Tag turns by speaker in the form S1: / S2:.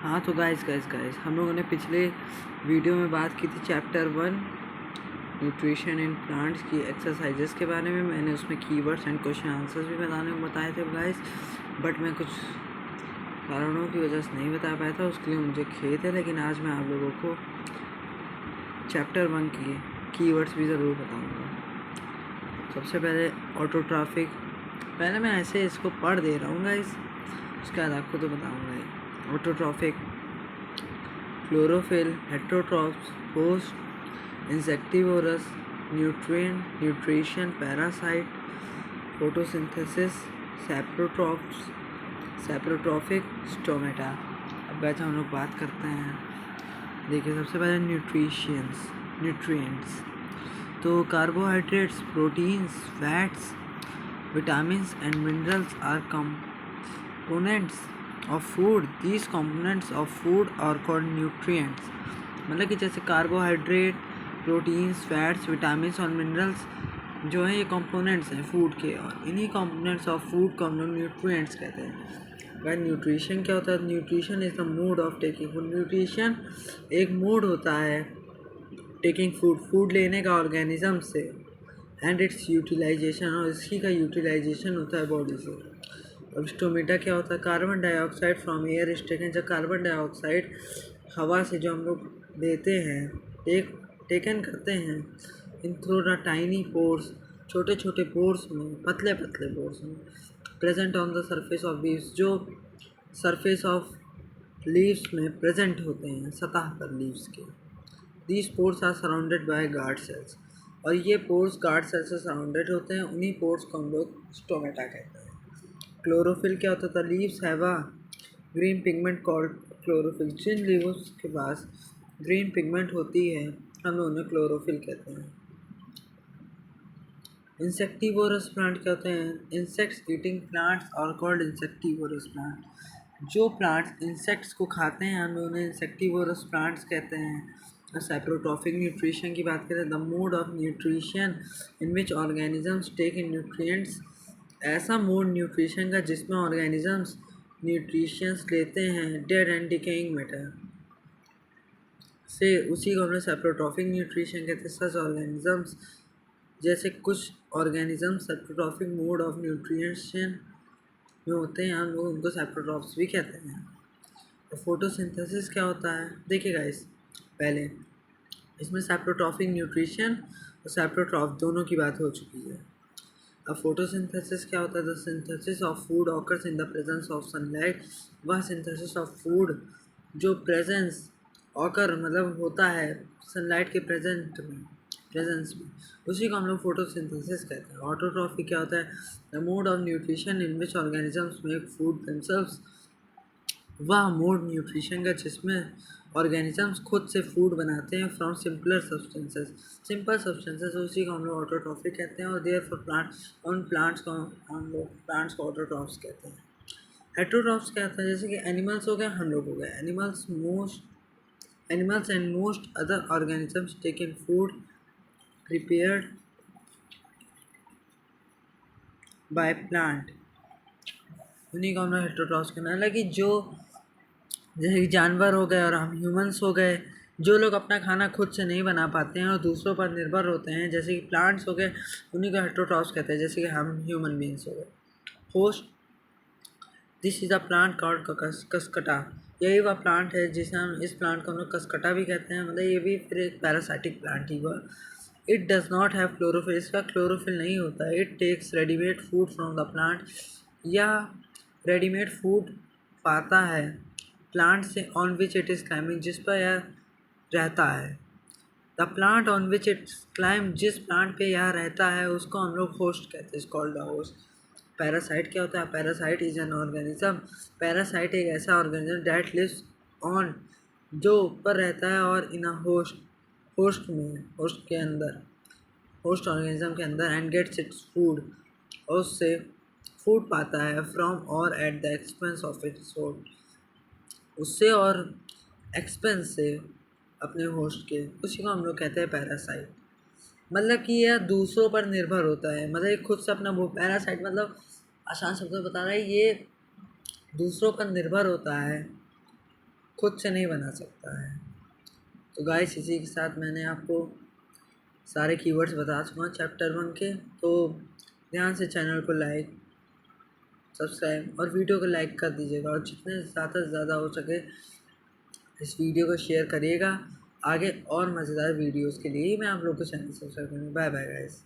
S1: हाँ तो गाइस हम लोगों ने पिछले वीडियो में बात की थी चैप्टर 1 न्यूट्रिशन इन प्लांट्स की एक्सरसाइजेस के बारे में। मैंने उसमें कीवर्ड्स एंड क्वेश्चन आंसर्स भी बताए थे गाइस, बट मैं कुछ कारणों की वजह से नहीं बता पाया था, उसके लिए मुझे खेद है। लेकिन आज मैं आप लोगों को चैप्टर 1 की कीवर्ड्स भी ज़रूर बताऊँगा। सबसे पहले ऑटोट्रॉफिक, पहले मैं ऐसे इसको पढ़ दे रहा हूँ गाइस, उसके बाद आपको तो बताऊँगा। Autotrophic, chlorophyll, heterotrophs, host, insectivorous, nutrition, parasite, photosynthesis, saprotrophic, stomata. अब बैठे हम लोग बात करते हैं। देखिए सबसे पहले न्यूट्रिएंट्स। तो carbohydrates, proteins, fats, vitamins and minerals are components of food. These components of food are called nutrients. मतलब कि जैसे कार्बोहाइड्रेट, प्रोटीन्स, फैट्स, विटामिन्स और मिनरल्स जो हैं ये कंपोनेंट्स हैं फूड के, और इन्हीं कंपोनेंट्स ऑफ फूड को हम लोग न्यूट्रिएंट्स कहते हैं। वह न्यूट्रिशन क्या होता है? Nutrition is the mode of taking food. Nutrition एक मोड होता है टेकिंग फूड लेने का ऑर्गेनिज्म से, एंड इट्स यूटिलाइजेशन, और इसी का यूटिलाइजेशन होता है बॉडी से। अब स्टोमेटा क्या होता है? Carbon dioxide from air is taken. जब कार्बन डाइऑक्साइड हवा से जो हम लोग देते हैं, टेकन करते हैं in through the tiny pores, छोटे छोटे पोर्स में, पतले पतले पोर्स में, present on the surface of leaves, जो सरफेस ऑफ लीव्स में प्रेजेंट होते हैं, सतह पर लीव्स के। These pores are surrounded by guard cells, और ये पोर्स गार्ड सेल्स से सराउंडेड होते हैं। उन्हीं पोर्स को हम लोग स्टोमेटा कहते हैं। क्लोरोफिल क्या होता था? Leaves have a green pigment called chlorophyll. जिन लीव्स के पास ग्रीन पिगमेंट होती है हम उन्हें क्लोरोफिल कहते हैं। इंसेक्टिवोरस प्लांट क्या होते हैं? इंसेक्ट्स ईटिंग प्लांट्स और कॉल्ड इंसेक्टिवोरस प्लांट। जो प्लांट्स इंसेक्ट्स को खाते हैं हम उन्हें इंसेक्टिवोरस प्लांट्स कहते हैं। सैप्रोट्रॉफिक न्यूट्रिशन की बात करें, the mode of nutrition in which organisms take in nutrients. ऐसा मोड न्यूट्रिशन का जिसमें ऑर्गेनिजम्स न्यूट्रिशंस लेते हैं डेड एंड डिकेइंग मैटर से, उसी को हम लोग सैप्रोट्रॉफिक न्यूट्रिशन कहते हैं। सच ऑर्गेनिजम्स, जैसे कुछ ऑर्गेनिज्म सैप्रोट्रॉफिक मोड ऑफ न्यूट्रिशन में होते हैं, हम लोग उनको सैप्रोट्रॉफ्स भी कहते हैं। तो फोटोसिंथेसिस क्या होता है? देखिए गाइस, पहले इसमें सैप्रोट्रॉफिक न्यूट्रिशन और सैप्रोट्रॉफ दोनों की बात हो चुकी है। अब फोटोसिंथेसिस क्या होता है? The synthesis of food occurs in the presence of sunlight. वह सिंथेसिस ऑफ फूड जो प्रेजेंस ऑकर मतलब होता है सनलाइट के प्रेजेंस में, उसी को हम लोग फोटोसिंथेसिस कहते हैं। ऑटोट्रॉफी क्या होता है? The mode of nutrition in which organisms make food themselves. वह मोड न्यूट्रिशन का जिसमें ऑर्गेनिजम्स खुद से फूड बनाते हैं फ्रॉम सिंपल सब्सटेंसेस, उसी को हम लोग ऑटोट्रॉफी कहते हैं। और देयर फॉर प्लांट्स को हम लोग प्लांट्स को ऑटोट्रॉफ्स कहते हैं। हेटेरोट्रॉफ्स क्या होता है? जैसे कि एनिमल्स हो गए, हम लोग हो गए। Animals and most other organisms take in food prepared by plant, उन्हीं को हम लोग हेटेरोट्रॉफ्स कहना है। हालांकि जो जैसे कि जानवर हो गए और हम ह्यूमंस हो गए, जो लोग अपना खाना खुद से नहीं बना पाते हैं और दूसरों पर निर्भर होते हैं, जैसे कि प्लांट्स हो गए, उन्हीं को हेटेरोट्रॉफ्स कहते हैं, जैसे कि हम ह्यूमन बींग्स हो गए। Host, this is a plant called cuscuta. यही वह प्लांट है जिसे हम, इस प्लांट को हम लोग कसकटा भी कहते हैं। मतलब ये भी फिर एक पैरासाइटिक प्लांट ही हुआ। It does not have chlorophyll, इसका क्लोरोफिल नहीं होता है। It takes readymade food from the plant, या रेडीमेड फूड पाता है प्लांट से, on which it is climbing, जिस पर यह रहता है। The plant on which it climb, जिस प्लांट पे यह रहता है उसको हम लोग होस्ट कहते हैं, कॉल्ड द होस्ट। पैरासाइट क्या होता है? Parasite is an organism. Parasite एक ऐसा ऑर्गेनिज्म दैट लिव्स ऑन, जो ऊपर रहता है और इन अ होस्ट में, होस्ट के अंदर, होस्ट ऑर्गेनिज्म के अंदर, एंड गेट्स इट्स फूड, और उससे फूड पाता है फ्रॉम और at the expense of its host, उससे और एक्सपेंस से अपने होस्ट के, उसी को हम लोग कहते हैं पैरासाइट। मतलब कि यह दूसरों पर निर्भर होता है, मतलब ये खुद से अपना वो, पैरासाइट मतलब आसान शब्दों में बता रहा है, ये दूसरों पर निर्भर होता है, खुद से नहीं बना सकता है। तो गाइस इसी के साथ मैंने आपको सारे कीवर्ड्स बता चुका हूँ चैप्टर 1 के। तो ध्यान से चैनल को लाइक, सब्सक्राइब और वीडियो को लाइक कर दीजिएगा, और जितने ज़्यादा से ज़्यादा हो सके इस वीडियो को शेयर करिएगा। आगे और मज़ेदार वीडियोस के लिए मैं आप लोग को चैनल सब्सक्राइब करूँगा। Bye bye guys.